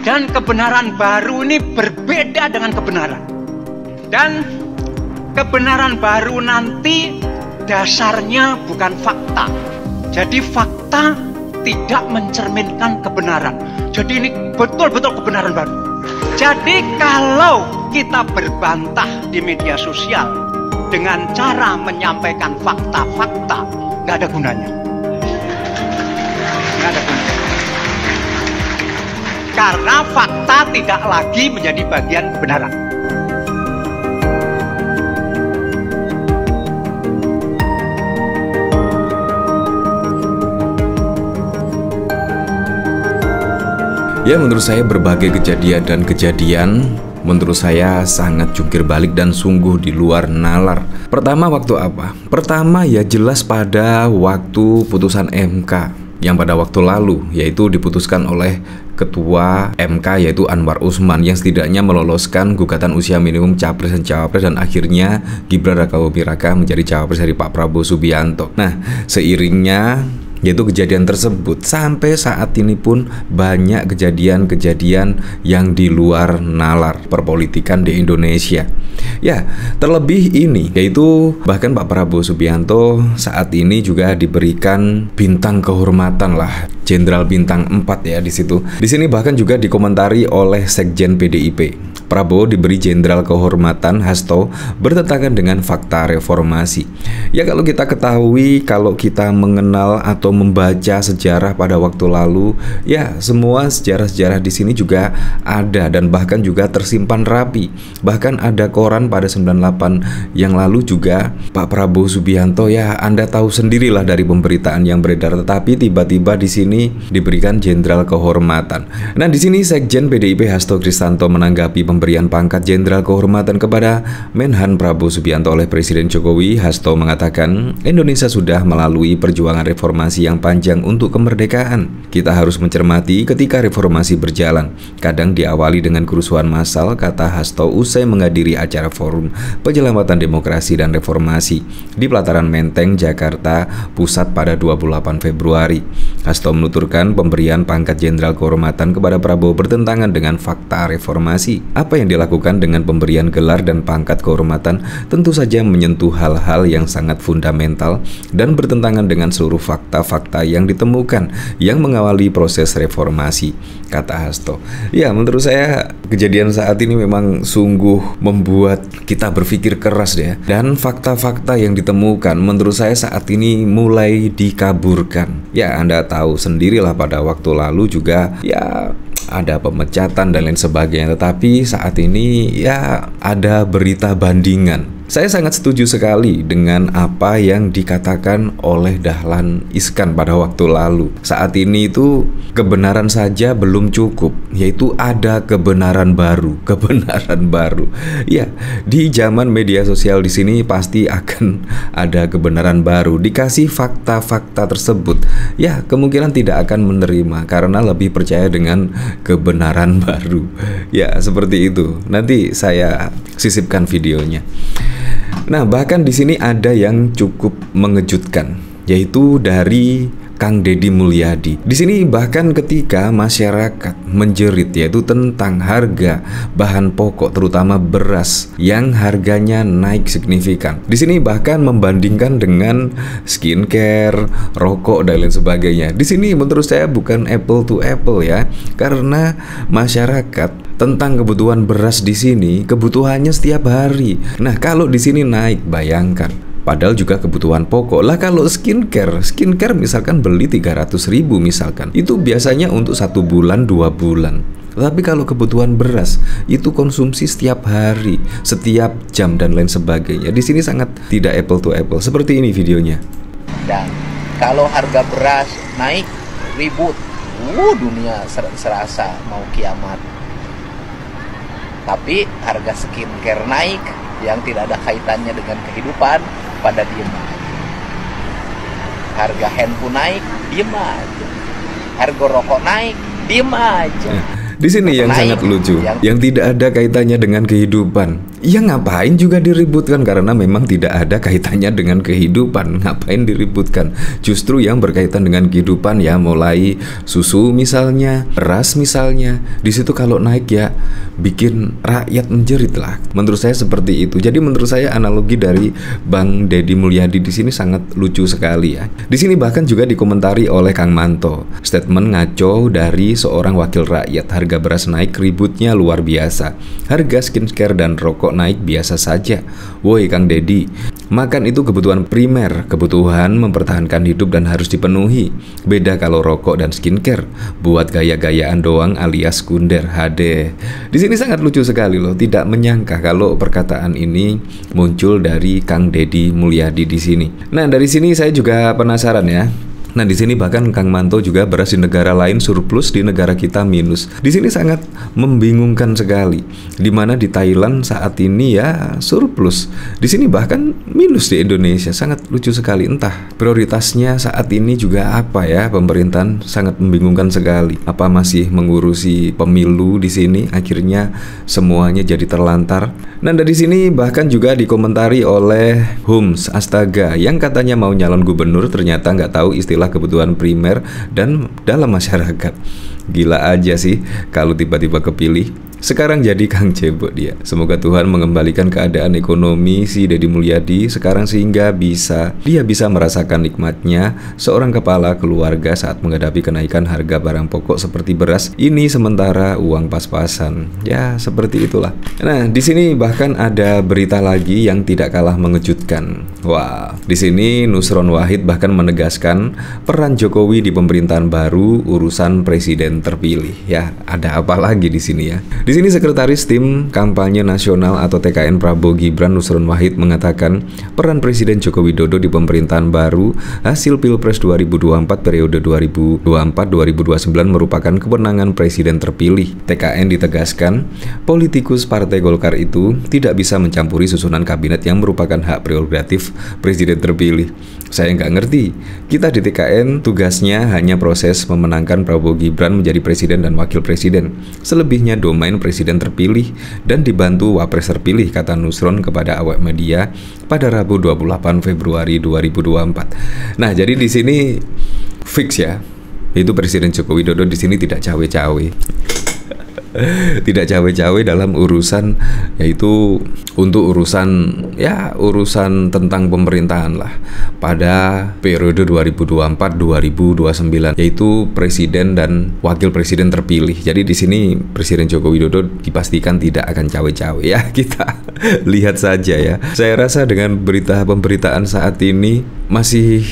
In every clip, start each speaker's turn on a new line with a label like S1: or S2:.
S1: Dan kebenaran baru ini berbeda dengan kebenaran. Dan kebenaran baru nanti dasarnya bukan fakta. Jadi fakta tidak mencerminkan kebenaran. Jadi ini betul-betul kebenaran baru. Jadi kalau kita berbantah di media sosial dengan cara menyampaikan fakta-fakta, nggak ada gunanya. Nggak ada gunanya. Karena fakta tidak lagi menjadi bagian kebenaran.
S2: Ya, menurut saya berbagai kejadian dan kejadian menurut saya sangat jungkir balik dan sungguh di luar nalar. Pertama waktu apa? Pertama ya jelas pada waktu putusan MK yang pada waktu lalu, yaitu diputuskan oleh Ketua MK yaitu Anwar Usman yang setidaknya meloloskan gugatan usia minimum Capres dan Cawapres, dan akhirnya Gibran Rakabuming Raka menjadi Cawapres dari Pak Prabowo Subianto. Nah, seiringnya yaitu kejadian tersebut, sampai saat ini pun banyak kejadian-kejadian yang di luar nalar perpolitikan di Indonesia. Ya, terlebih ini yaitu bahkan Pak Prabowo Subianto saat ini juga diberikan bintang kehormatan lah, Jenderal Bintang 4 ya di situ. Di sini bahkan juga dikomentari oleh Sekjen PDIP. Prabowo diberi Jenderal Kehormatan Hasto bertentangan dengan fakta reformasi. Ya, kalau kita ketahui, kalau kita mengenal atau membaca sejarah pada waktu lalu, ya semua sejarah-sejarah di sini juga ada dan bahkan juga tersimpan rapi. Bahkan ada koran pada 98 yang lalu juga Pak Prabowo Subianto, ya Anda tahu sendirilah dari pemberitaan yang beredar, tetapi tiba-tiba di sini diberikan Jenderal Kehormatan. Nah, di sini Sekjen PDIP Hasto Kristanto menanggapi pemberian pangkat Jenderal Kehormatan kepada Menhan Prabowo Subianto oleh Presiden Jokowi. Hasto mengatakan, Indonesia sudah melalui perjuangan reformasi yang panjang untuk kemerdekaan. Kita harus mencermati ketika reformasi berjalan. Kadang diawali dengan kerusuhan massal, kata Hasto usai menghadiri acara Forum Penyelamatan Demokrasi dan Reformasi di Pelataran Menteng, Jakarta Pusat pada 28 Februari. Hasto menuturkan pemberian pangkat Jenderal Kehormatan kepada Prabowo bertentangan dengan fakta reformasi. Apa yang dilakukan dengan pemberian gelar dan pangkat kehormatan tentu saja menyentuh hal-hal yang sangat fundamental dan bertentangan dengan seluruh fakta-fakta yang ditemukan yang mengawali proses reformasi, kata Hasto. Ya, menurut saya kejadian saat ini memang sungguh membuat kita berpikir keras ya. Dan fakta-fakta yang ditemukan menurut saya saat ini mulai dikaburkan. Ya, Anda tahu sendirilah pada waktu lalu juga ya ada pemecatan dan lain sebagainya, tetapi saat ini ya ada berita bandingan. Saya sangat setuju sekali dengan apa yang dikatakan oleh Dahlan Iskan pada waktu lalu. Saat ini itu kebenaran saja belum cukup, yaitu ada kebenaran baru, kebenaran baru. Ya, di zaman media sosial di sini pasti akan ada kebenaran baru. Dikasih fakta-fakta tersebut, ya kemungkinan tidak akan menerima karena lebih percaya dengan kebenaran baru. Ya, seperti itu. Nanti saya sisipkan videonya. Nah, bahkan di sini ada yang cukup mengejutkan, yaitu dari Kang Deddy Mulyadi. Di sini bahkan ketika masyarakat menjerit yaitu tentang harga bahan pokok terutama beras yang harganya naik signifikan. Di sini bahkan membandingkan dengan skincare, rokok dan lain sebagainya. Di sini menurut saya bukan apple to apple ya, karena masyarakat tentang kebutuhan beras di sini kebutuhannya setiap hari. Nah, kalau di sini naik, bayangkan. Padahal juga kebutuhan pokok. Lah kalau skincare misalkan beli 300.000 misalkan, itu biasanya untuk 1 bulan 2 bulan. Tapi kalau kebutuhan beras itu konsumsi setiap hari, setiap jam dan lain sebagainya. Di sini sangat tidak apple to apple. Seperti ini videonya.
S3: Dan kalau harga beras naik, ribut, dunia serasa mau kiamat. Tapi harga skincare naik yang tidak ada kaitannya dengan kehidupan, pada diem aja. Harga handphone naik, diem aja. Harga rokok naik, diem aja.
S2: Di sini yang sangat lucu, yang tidak ada kaitannya dengan kehidupan, Ya ngapain juga diributkan, karena memang tidak ada kaitannya dengan kehidupan. Ngapain diributkan? Justru yang berkaitan dengan kehidupan ya, mulai susu misalnya, beras misalnya. Di situ kalau naik ya bikin rakyat menjerit lah. Menurut saya seperti itu. Jadi menurut saya analogi dari Bang Deddy Mulyadi di sini sangat lucu sekali ya. Di sini bahkan juga dikomentari oleh Kang Manto. Statement ngaco dari seorang wakil rakyat. Harga beras naik, ributnya luar biasa. Harga skincare dan rokok naik biasa saja. Woi Kang Deddy, makan itu kebutuhan primer, kebutuhan mempertahankan hidup dan harus dipenuhi. Beda kalau rokok dan skincare, buat gaya-gayaan doang alias kunder. HD. Di sini sangat lucu sekali loh. Tidak menyangka kalau perkataan ini muncul dari Kang Deddy Mulyadi di sini. Nah, dari sini saya juga penasaran ya. Nah, di sini bahkan Kang Manto juga beras di negara lain surplus, di negara kita minus. Di sini sangat membingungkan sekali. Di mana di Thailand saat ini ya surplus, di sini bahkan minus di Indonesia. Sangat lucu sekali. Entah prioritasnya saat ini juga apa ya, pemerintahan sangat membingungkan sekali. Apa masih mengurusi pemilu di sini? Akhirnya semuanya jadi terlantar. Nah, dari sini bahkan juga dikomentari oleh Hums Astaga yang katanya mau nyalon gubernur, ternyata nggak tahu istilah kebutuhan primer dan dalam masyarakat. Gila aja sih kalau tiba-tiba kepilih. Sekarang jadi Kang Cebok dia. Semoga Tuhan mengembalikan keadaan ekonomi si Deddy Mulyadi sekarang sehingga dia bisa merasakan nikmatnya seorang kepala keluarga saat menghadapi kenaikan harga barang pokok seperti beras. Ini sementara uang pas-pasan. Ya, seperti itulah. Nah, di sini bahkan ada berita lagi yang tidak kalah mengejutkan. Wah, di sini Nusron Wahid bahkan menegaskan peran Jokowi di pemerintahan baru urusan presiden terpilih. Ya, ada apa lagi di sini ya? Di sini Sekretaris Tim Kampanye Nasional atau TKN Prabowo Gibran Nusron Wahid mengatakan peran Presiden Joko Widodo di pemerintahan baru hasil Pilpres 2024 periode 2024-2029 merupakan kewenangan Presiden terpilih. TKN ditegaskan politikus Partai Golkar itu tidak bisa mencampuri susunan kabinet yang merupakan hak prerogatif Presiden terpilih. Saya nggak ngerti. Kita di TKN tugasnya hanya proses memenangkan Prabowo Gibran menjadi Presiden dan Wakil Presiden. Selebihnya domain Presiden terpilih dan dibantu Wapres terpilih, kata Nusron kepada awak media pada Rabu 28 Februari 2024. Nah, jadi di sini fix ya. Itu Presiden Joko Widodo di sini tidak cawe-cawe. Tidak cawe-cawe dalam urusan, yaitu untuk urusan tentang pemerintahan lah pada periode 2024-2029, yaitu presiden dan wakil presiden terpilih. Jadi di sini Presiden Joko Widodo dipastikan tidak akan cawe-cawe ya. Kita lihat saja ya. Saya rasa dengan berita pemberitaan saat ini masih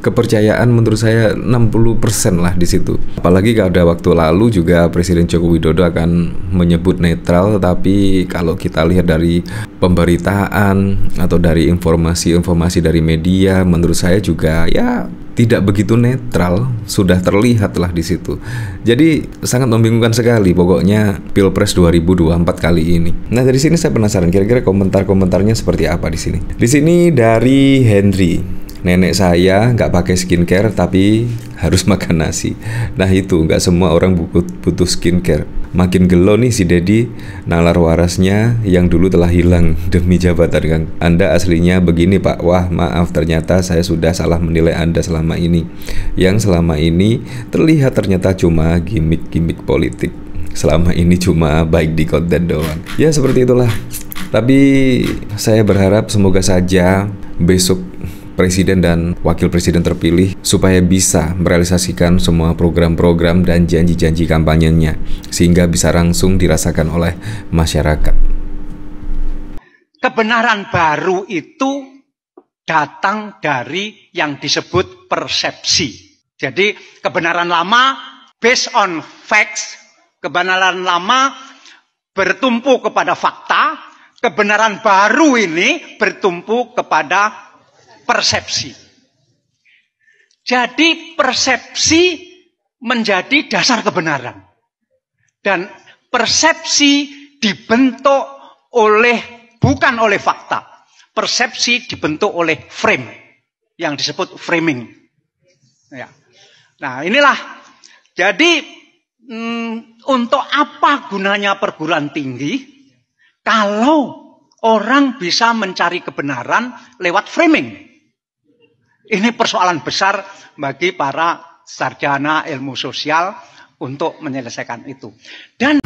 S2: kepercayaan menurut saya 60% lah di situ. Apalagi pada waktu lalu juga Presiden Joko Widodo akan menyebut netral, tapi kalau kita lihat dari pemberitaan atau dari informasi dari media, menurut saya juga ya tidak begitu netral, sudah terlihat lah di situ. Jadi sangat membingungkan sekali pokoknya Pilpres 2024 kali ini. Nah, dari sini saya penasaran kira-kira komentar-komentarnya seperti apa di sini. Di sini dari Henry. Nenek saya nggak pakai skincare tapi harus makan nasi. Nah itu, nggak semua orang butuh skincare. Makin gelo nih si Deddy, nalar warasnya yang dulu telah hilang demi jabatan. Kang, Anda aslinya begini Pak. Wah maaf, ternyata saya sudah salah menilai Anda selama ini. Yang selama ini terlihat ternyata cuma gimmick politik. Selama ini cuma baik di konten doang. Ya seperti itulah. Tapi saya berharap semoga saja besok Presiden dan Wakil Presiden terpilih supaya bisa merealisasikan semua program-program dan janji-janji kampanyenya sehingga bisa langsung dirasakan oleh masyarakat.
S1: Kebenaran baru itu datang dari yang disebut persepsi. Jadi kebenaran lama based on facts, kebenaran lama bertumpu kepada fakta, kebenaran baru ini bertumpu kepada persepsi. Jadi persepsi menjadi dasar kebenaran. Dan persepsi dibentuk bukan oleh fakta. Persepsi dibentuk oleh frame yang disebut framing. Ya. Nah, inilah. Jadi untuk apa gunanya perguruan tinggi kalau orang bisa mencari kebenaran lewat framing. Ini persoalan besar bagi para sarjana ilmu sosial untuk menyelesaikan itu. Dan